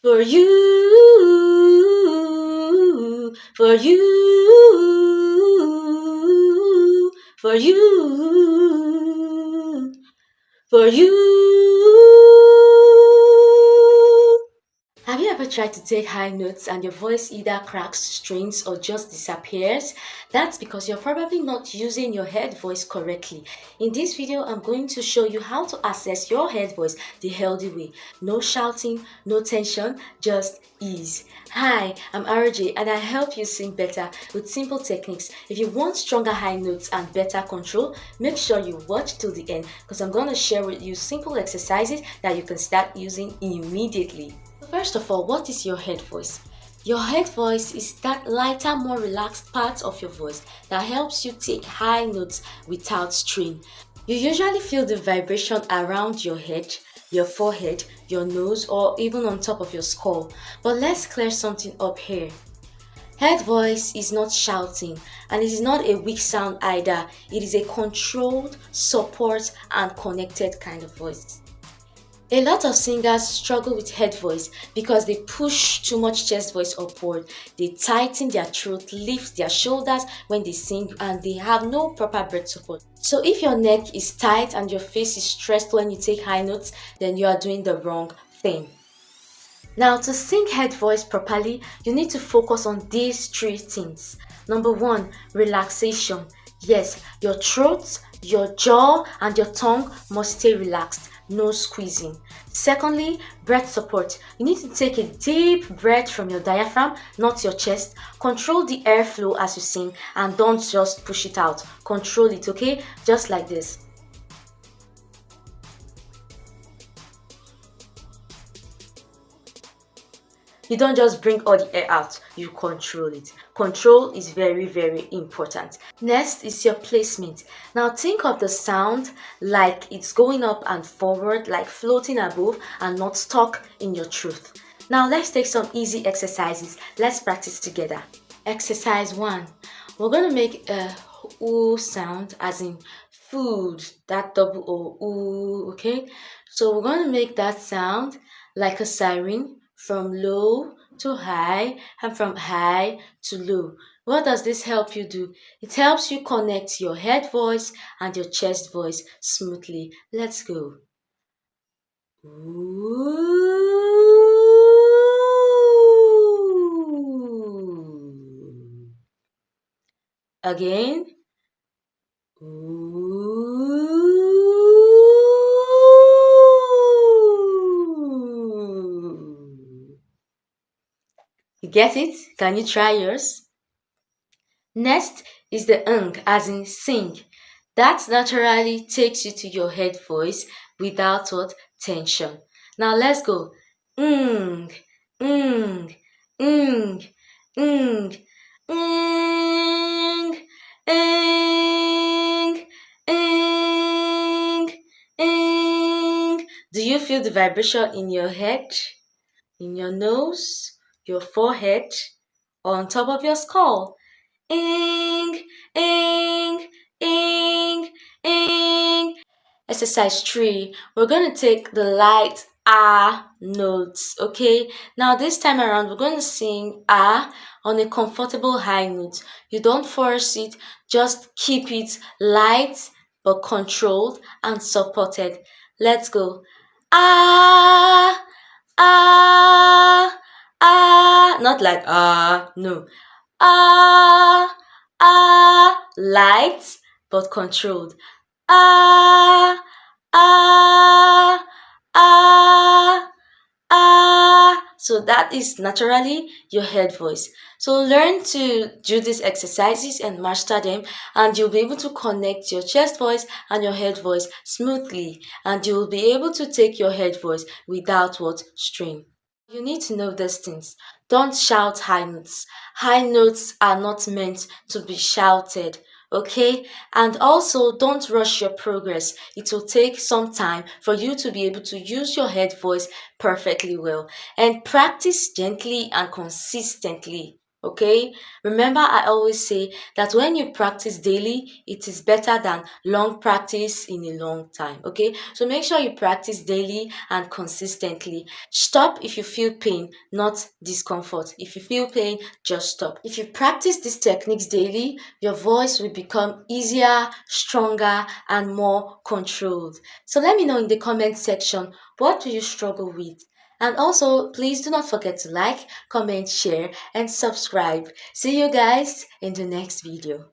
For you, for you, for you, for you. Have you ever tried to take high notes and your voice either cracks, strains, or just disappears? That's because you're probably not using your head voice correctly. In this video, I'm going to show you how to access your head voice the healthy way. No shouting, no tension, just ease. Hi, I'm RJ and I help you sing better with simple techniques. If you want stronger high notes and better control, make sure you watch till the end because I'm going to share with you simple exercises that you can start using immediately. First of all, what is your head voice? Your head voice is that lighter, more relaxed part of your voice that helps you take high notes without strain. You usually feel the vibration around your head, your forehead, your nose, or even on top of your skull. But let's clear something up here. Head voice is not shouting and it is not a weak sound either. It is a controlled, support, and connected kind of voice. A lot of singers struggle with head voice because they push too much chest voice upward. They tighten their throat, lift their shoulders when they sing, and they have no proper breath support. So if your neck is tight and your face is stressed when you take high notes, then you are doing the wrong thing. Now, to sing head voice properly, you need to focus on these three things. Number one, relaxation. Yes, your throat, your jaw, and your tongue must stay relaxed, no squeezing. Secondly, breath support. You need to take a deep breath from your diaphragm, not your chest. Control the airflow as you sing and don't just push it out. Control it, okay? Just like this. You don't just bring all the air out, you control it. Control is very, very important. Next is your placement. Now think of the sound like it's going up and forward, like floating above and not stuck in your throat. Now let's take some easy exercises. Let's practice together. Exercise 1. We're going to make a oo sound as in food, that double O, ooh, okay? So we're going to make that sound like a siren from low to high and from high to low. What does this help you do? It helps you connect your head voice and your chest voice smoothly. Let's go. Ooh. Again. Ooh. You get it? Can you try yours? Next is the as in sing. That naturally takes you to your head voice without what tension. Now let's go. Ng, ng, ng, ng, ng, ng, ng, ng. Do you feel the vibration in your head, in your nose, your forehead, or on top of your skull? Ing, ing, ing, ing. Exercise 3. We're going to take the light notes, okay? Now this time around, we're going to sing on a comfortable high note. You don't force it, just keep it light but controlled and supported. Let's go. Ah, ah, ah. Not like no. Ah, light but controlled. Ah, ah, ah, ah. So that is naturally your head voice. So learn to do these exercises and master them, and you'll be able to connect your chest voice and your head voice smoothly, and you'll be able to take your head voice without what strain. You need to know these things. Don't shout high notes. High notes are not meant to be shouted, okay? And also, don't rush your progress. It will take some time for you to be able to use your head voice perfectly well. And practice gently and consistently. Okay, remember I always say that when you practice daily, it is better than long practice in a long time. Okay, so make sure you practice daily and consistently. Stop if you feel pain, not discomfort. If you feel pain, just stop. If you practice these techniques daily, your voice will become easier, stronger, and more controlled. So let me know in the comment section, what do you struggle with? And also, please do not forget to like, comment, share, and subscribe. See you guys in the next video.